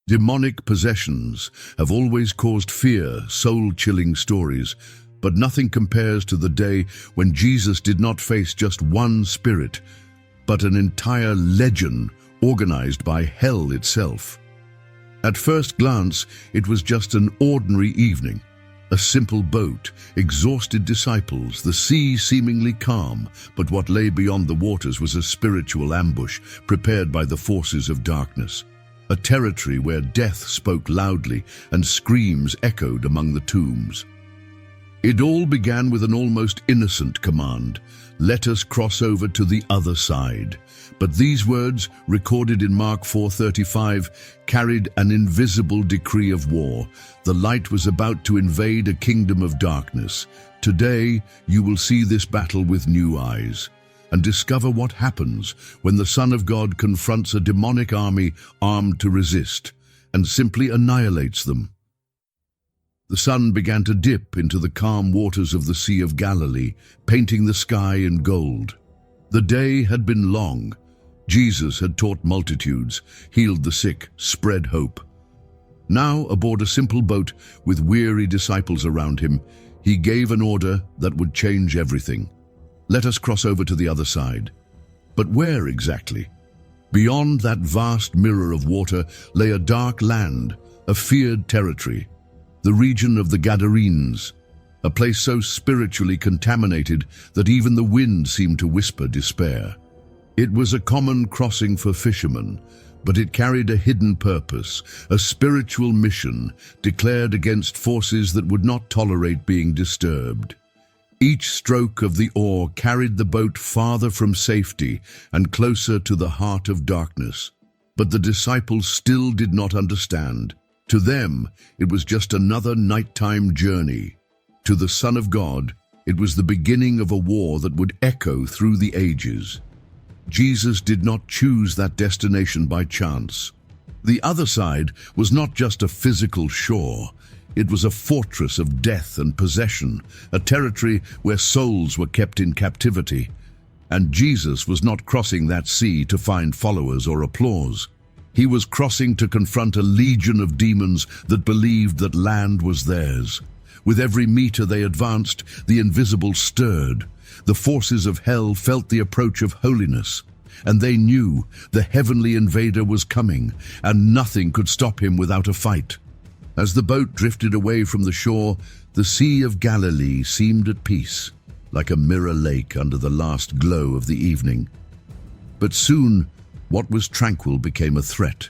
Demonic possessions have always caused fear, soul-chilling stories, but nothing compares to the day when Jesus did not face just one spirit, but an entire legion organized by hell itself. At first glance, it was just an ordinary evening. A simple boat, exhausted disciples, the sea seemingly calm, but what lay beyond the waters was a spiritual ambush prepared by the forces of darkness. A territory where death spoke loudly and screams echoed among the tombs. It all began with an almost innocent command: "Let us cross over to the other side." But these words, recorded in Mark 4:35, carried an invisible decree of war. The light was about to invade a kingdom of darkness. Today, you will see this battle with new eyes and discover what happens when the Son of God confronts a demonic army armed to resist and simply annihilates them. The sun began to dip into the calm waters of the Sea of Galilee, painting the sky in gold. The day had been long. Jesus had taught multitudes, healed the sick, spread hope. Now, aboard a simple boat with weary disciples around him, he gave an order that would change everything. Let us cross over to the other side. But where exactly? Beyond that vast mirror of water lay a dark land, a feared territory, the region of the Gadarenes, a place so spiritually contaminated that even the wind seemed to whisper despair. It was a common crossing for fishermen, but it carried a hidden purpose, a spiritual mission declared against forces that would not tolerate being disturbed. Each stroke of the oar carried the boat farther from safety and closer to the heart of darkness. But the disciples still did not understand. To them, it was just another nighttime journey. To the Son of God, it was the beginning of a war that would echo through the ages. Jesus did not choose that destination by chance. The other side was not just a physical shore. It was a fortress of death and possession, a territory where souls were kept in captivity. And Jesus was not crossing that sea to find followers or applause. He was crossing to confront a legion of demons that believed that land was theirs. With every meter they advanced, the invisible stirred. The forces of hell felt the approach of holiness, and they knew the heavenly invader was coming, and nothing could stop him without a fight. As the boat drifted away from the shore, the Sea of Galilee seemed at peace, like a mirror lake under the last glow of the evening. But soon, what was tranquil became a threat.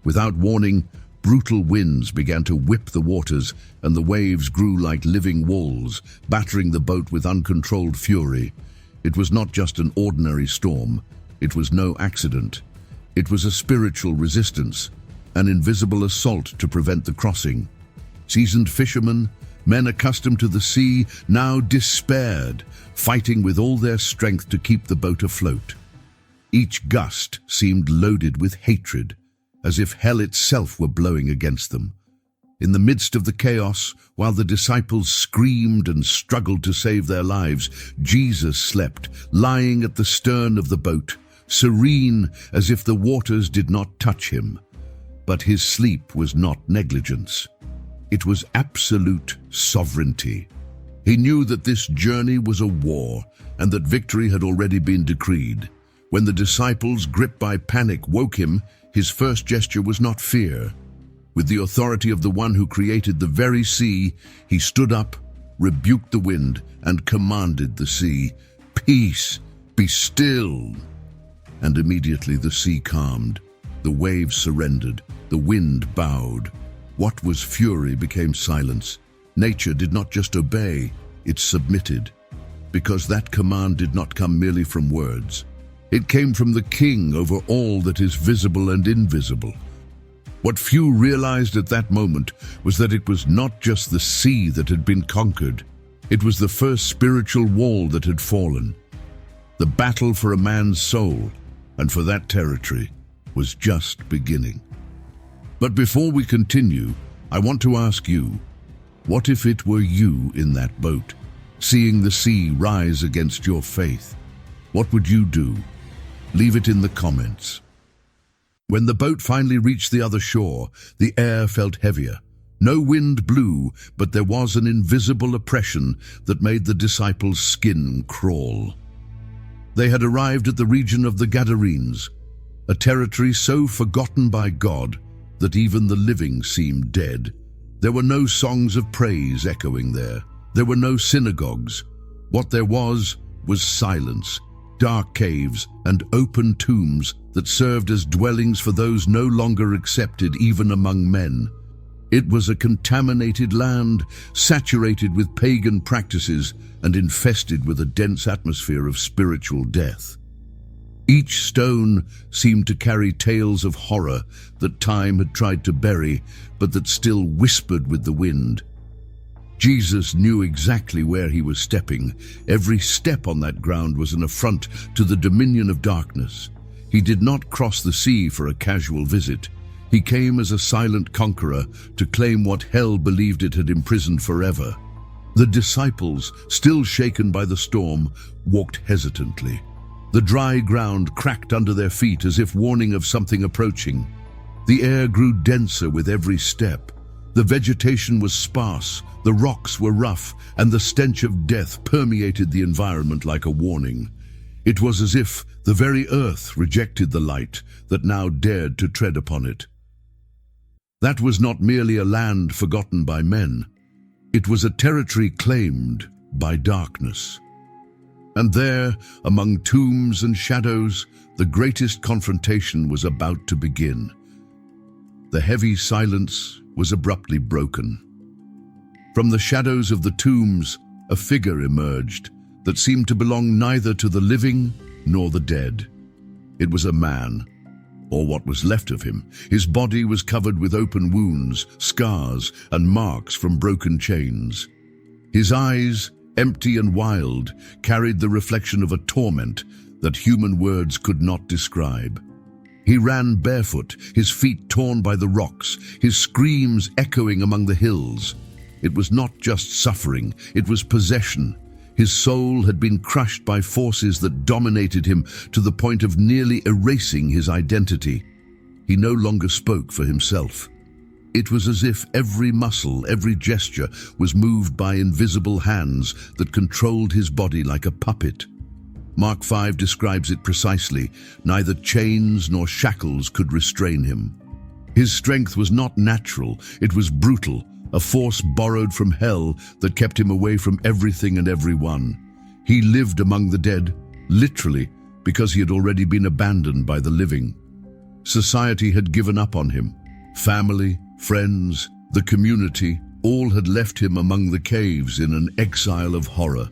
Without warning, brutal winds began to whip the waters, and the waves grew like living walls, battering the boat with uncontrolled fury. It was not just an ordinary storm. It was no accident. It was a spiritual resistance, an invisible assault to prevent the crossing. Seasoned fishermen, men accustomed to the sea, now despaired, fighting with all their strength to keep the boat afloat. Each gust seemed loaded with hatred, as if hell itself were blowing against them. In the midst of the chaos, while the disciples screamed and struggled to save their lives, Jesus slept, lying at the stern of the boat, serene as if the waters did not touch him. But his sleep was not negligence. It was absolute sovereignty. He knew that this journey was a war, and that victory had already been decreed. When the disciples, gripped by panic, woke him, his first gesture was not fear. With the authority of the one who created the very sea, he stood up, rebuked the wind, and commanded the sea, "Peace, be still." And immediately the sea calmed, the waves surrendered, the wind bowed. What was fury became silence. Nature did not just obey, it submitted. Because that command did not come merely from words. It came from the King over all that is visible and invisible. What few realized at that moment was that it was not just the sea that had been conquered. It was the first spiritual wall that had fallen. The battle for a man's soul, and for that territory, was just beginning. But before we continue, I want to ask you, what if it were you in that boat, seeing the sea rise against your faith? What would you do? Leave it in the comments. When the boat finally reached the other shore, the air felt heavier. No wind blew, but there was an invisible oppression that made the disciples' skin crawl. They had arrived at the region of the Gadarenes, a territory so forgotten by God that even the living seemed dead. There were no songs of praise echoing there. There were no synagogues. What there was silence, dark caves and open tombs that served as dwellings for those no longer accepted even among men. It was a contaminated land, saturated with pagan practices and infested with a dense atmosphere of spiritual death. Each stone seemed to carry tales of horror that time had tried to bury, but that still whispered with the wind. Jesus knew exactly where he was stepping. Every step on that ground was an affront to the dominion of darkness. He did not cross the sea for a casual visit. He came as a silent conqueror to claim what hell believed it had imprisoned forever. The disciples, still shaken by the storm, walked hesitantly. The dry ground cracked under their feet as if warning of something approaching. The air grew denser with every step. The vegetation was sparse, the rocks were rough, and the stench of death permeated the environment like a warning. It was as if the very earth rejected the light that now dared to tread upon it. That was not merely a land forgotten by men. It was a territory claimed by darkness. And there, among tombs and shadows, the greatest confrontation was about to begin. The heavy silence was abruptly broken. From the shadows of the tombs, a figure emerged that seemed to belong neither to the living nor the dead. It was a man, or what was left of him. His body was covered with open wounds, scars, and marks from broken chains. His eyes, empty and wild, carried the reflection of a torment that human words could not describe. He ran barefoot, his feet torn by the rocks, his screams echoing among the hills. It was not just suffering, it was possession. His soul had been crushed by forces that dominated him to the point of nearly erasing his identity. He no longer spoke for himself. It was as if every muscle, every gesture was moved by invisible hands that controlled his body like a puppet. Mark 5 describes it precisely. Neither chains nor shackles could restrain him. His strength was not natural, it was brutal, a force borrowed from hell that kept him away from everything and everyone. He lived among the dead, literally, because he had already been abandoned by the living. Society had given up on him. Family, friends, the community, all had left him among the caves in an exile of horror.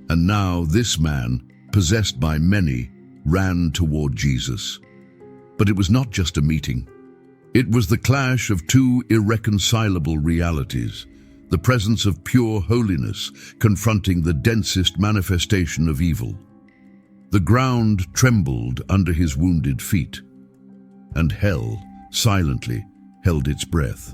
And now this man, possessed by many, ran toward Jesus. But it was not just a meeting. It was the clash of two irreconcilable realities, the presence of pure holiness confronting the densest manifestation of evil. The ground trembled under his wounded feet, and hell silently held its breath.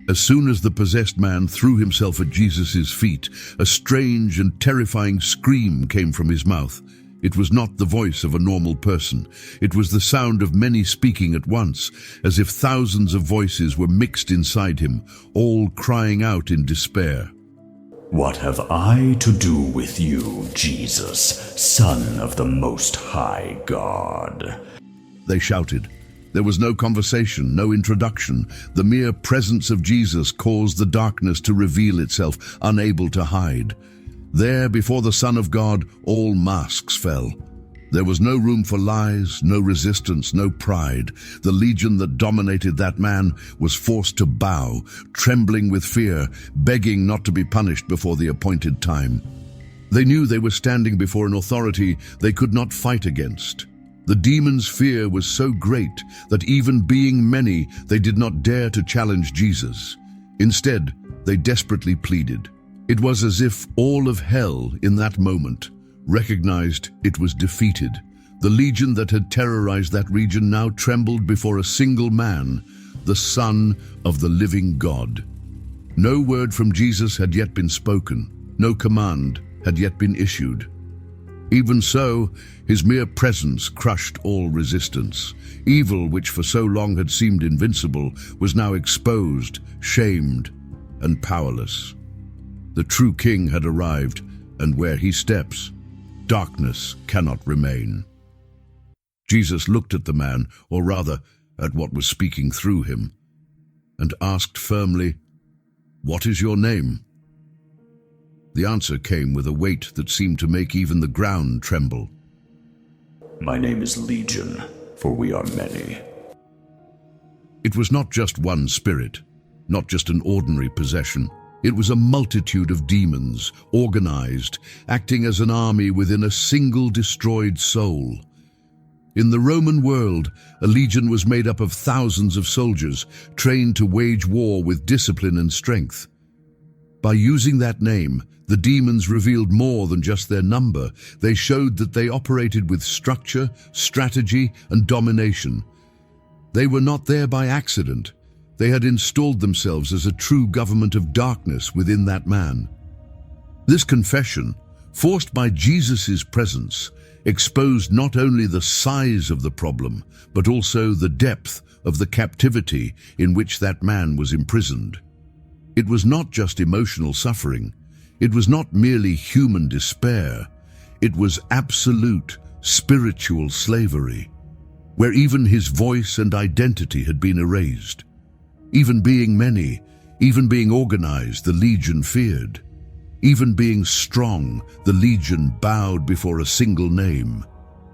As soon as the possessed man threw himself at Jesus' feet, a strange and terrifying scream came from his mouth. It was not the voice of a normal person. It was the sound of many speaking at once, as if thousands of voices were mixed inside him, all crying out in despair. "What have I to do with you, Jesus, Son of the Most High God?" They shouted. There was no conversation, no introduction. The mere presence of Jesus caused the darkness to reveal itself, unable to hide. There, before the Son of God, all masks fell. There was no room for lies, no resistance, no pride. The legion that dominated that man was forced to bow, trembling with fear, begging not to be punished before the appointed time. They knew they were standing before an authority they could not fight against. The demons' fear was so great that even being many, they did not dare to challenge Jesus. Instead, they desperately pleaded. It was as if all of hell in that moment recognized it was defeated. The legion that had terrorized that region now trembled before a single man, the Son of the living God. No word from Jesus had yet been spoken. No command had yet been issued. Even so, his mere presence crushed all resistance. Evil, which for so long had seemed invincible, was now exposed, shamed, and powerless. The true king had arrived, and where he steps, darkness cannot remain. Jesus looked at the man, or rather, at what was speaking through him, and asked firmly, "What is your name?" The answer came with a weight that seemed to make even the ground tremble. My name is Legion, for we are many. It was not just one spirit, not just an ordinary possession. It was a multitude of demons, organized, acting as an army within a single destroyed soul. In the Roman world, a legion was made up of thousands of soldiers, trained to wage war with discipline and strength. By using that name, the demons revealed more than just their number. They showed that they operated with structure, strategy, and domination. They were not there by accident. They had installed themselves as a true government of darkness within that man. This confession, forced by Jesus' presence, exposed not only the size of the problem, but also the depth of the captivity in which that man was imprisoned. It was not just emotional suffering. It was not merely human despair. It was absolute spiritual slavery, where even his voice and identity had been erased. Even being many, even being organized, the legion feared. Even being strong, the legion bowed before a single name,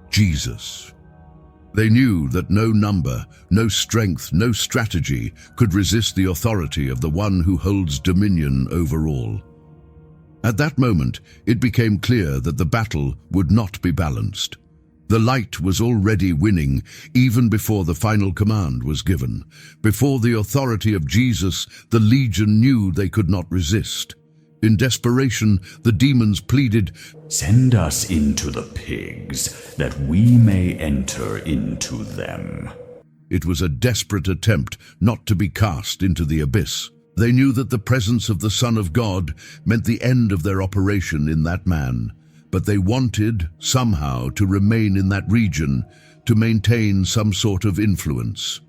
Jesus. They knew that no number, no strength, no strategy could resist the authority of the one who holds dominion over all. At that moment, it became clear that the battle would not be balanced. The light was already winning even before the final command was given. Before the authority of Jesus, the legion knew they could not resist. In desperation, the demons pleaded, "Send us into the pigs, that we may enter into them." It was a desperate attempt not to be cast into the abyss. They knew that the presence of the Son of God meant the end of their operation in that man, but they wanted, somehow, to remain in that region, to maintain some sort of influence.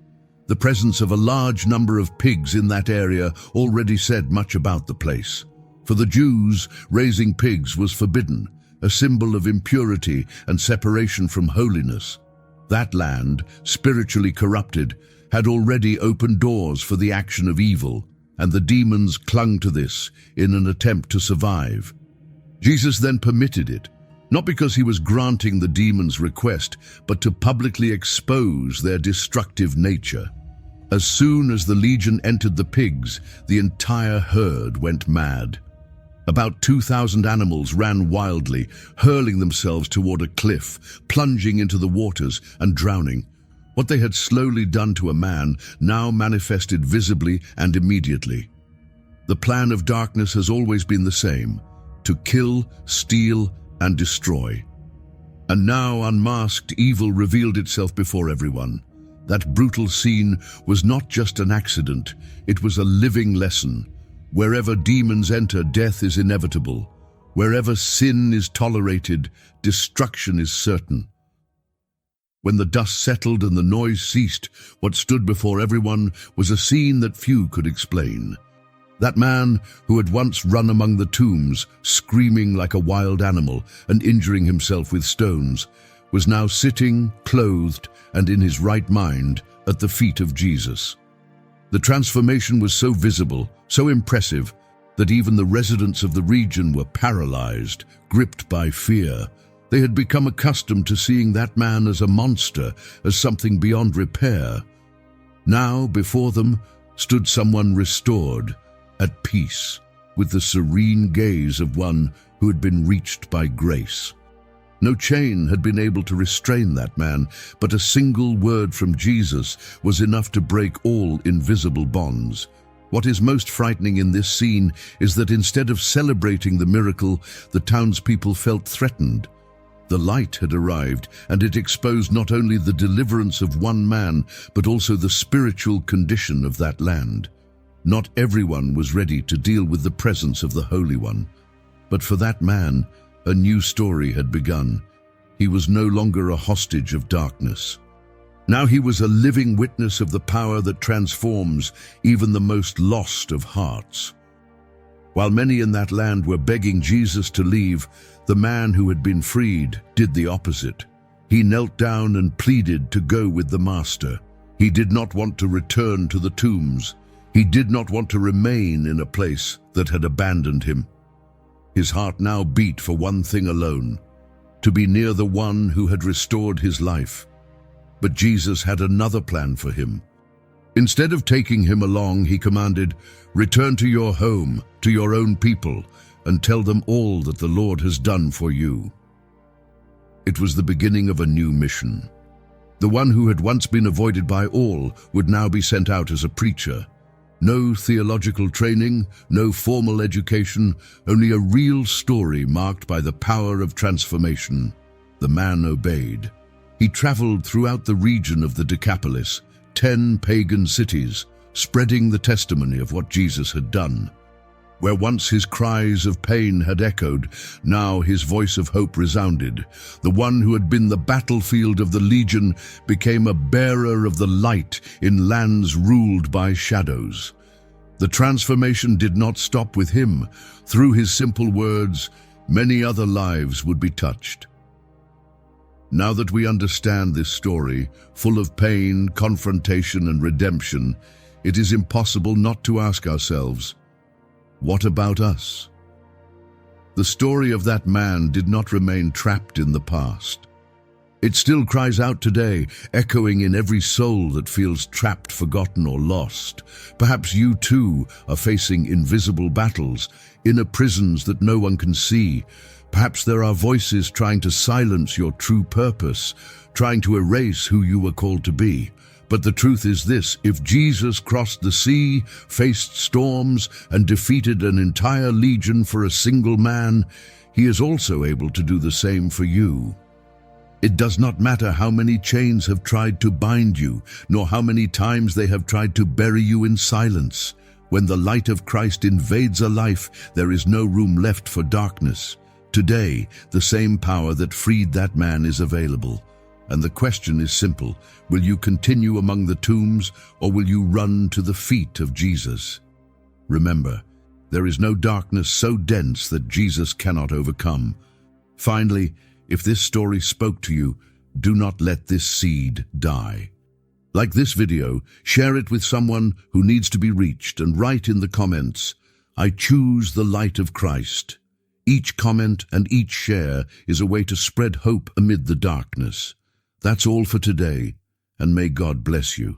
The presence of a large number of pigs in that area already said much about the place. For the Jews, raising pigs was forbidden, a symbol of impurity and separation from holiness. That land, spiritually corrupted, had already opened doors for the action of evil, and the demons clung to this in an attempt to survive. Jesus then permitted it, not because he was granting the demons' request, but to publicly expose their destructive nature. As soon as the legion entered the pigs, the entire herd went mad. About 2,000 animals ran wildly, hurling themselves toward a cliff, plunging into the waters and drowning. What they had slowly done to a man now manifested visibly and immediately. The plan of darkness has always been the same: to kill, steal, and destroy. And now, unmasked, evil revealed itself before everyone. That brutal scene was not just an accident, it was a living lesson. Wherever demons enter, death is inevitable. Wherever sin is tolerated, destruction is certain. When the dust settled and the noise ceased, what stood before everyone was a scene that few could explain. That man who had once run among the tombs, screaming like a wild animal and injuring himself with stones, was now sitting, clothed, and in his right mind, at the feet of Jesus. The transformation was so visible, so impressive, that even the residents of the region were paralyzed, gripped by fear. They had become accustomed to seeing that man as a monster, as something beyond repair. Now, before them, stood someone restored, at peace, with the serene gaze of one who had been reached by grace. No chain had been able to restrain that man, but a single word from Jesus was enough to break all invisible bonds. What is most frightening in this scene is that instead of celebrating the miracle, the townspeople felt threatened. The light had arrived, and it exposed not only the deliverance of one man, but also the spiritual condition of that land. Not everyone was ready to deal with the presence of the Holy One. But for that man, A new story had begun. He was no longer a hostage of darkness. Now he was a living witness of the power that transforms even the most lost of hearts. While many in that land were begging Jesus to leave, the man who had been freed did the opposite. He knelt down and pleaded to go with the Master. He did not want to return to the tombs. He did not want to remain in a place that had abandoned him. His heart now beat for one thing alone: to be near the one who had restored his life. But Jesus had another plan for him. Instead of taking him along, he commanded, "Return to your home, to your own people, and tell them all that the Lord has done for you." It was the beginning of a new mission. The one who had once been avoided by all would now be sent out as a preacher. No theological training, no formal education, only a real story marked by the power of transformation. The man obeyed. He traveled throughout the region of the Decapolis, 10 pagan cities, spreading the testimony of what Jesus had done. Where once his cries of pain had echoed, now his voice of hope resounded. The one who had been the battlefield of the Legion became a bearer of the light in lands ruled by shadows. The transformation did not stop with him. Through his simple words, many other lives would be touched. Now that we understand this story, full of pain, confrontation, and redemption, it is impossible not to ask ourselves, what about us? The story of that man did not remain trapped in the past. It still cries out today, echoing in every soul that feels trapped, forgotten, or lost. Perhaps you too are facing invisible battles, inner prisons that no one can see. Perhaps there are voices trying to silence your true purpose, trying to erase who you were called to be. But the truth is this: if Jesus crossed the sea, faced storms, and defeated an entire legion for a single man, he is also able to do the same for you. It does not matter how many chains have tried to bind you, nor how many times they have tried to bury you in silence. When the light of Christ invades a life, there is no room left for darkness. Today, the same power that freed that man is available. And the question is simple: will you continue among the tombs, or will you run to the feet of Jesus? Remember, there is no darkness so dense that Jesus cannot overcome. Finally, if this story spoke to you, do not let this seed die. Like this video, share it with someone who needs to be reached, and write in the comments, "I choose the light of Christ." Each comment and each share is a way to spread hope amid the darkness. That's all for today, and may God bless you.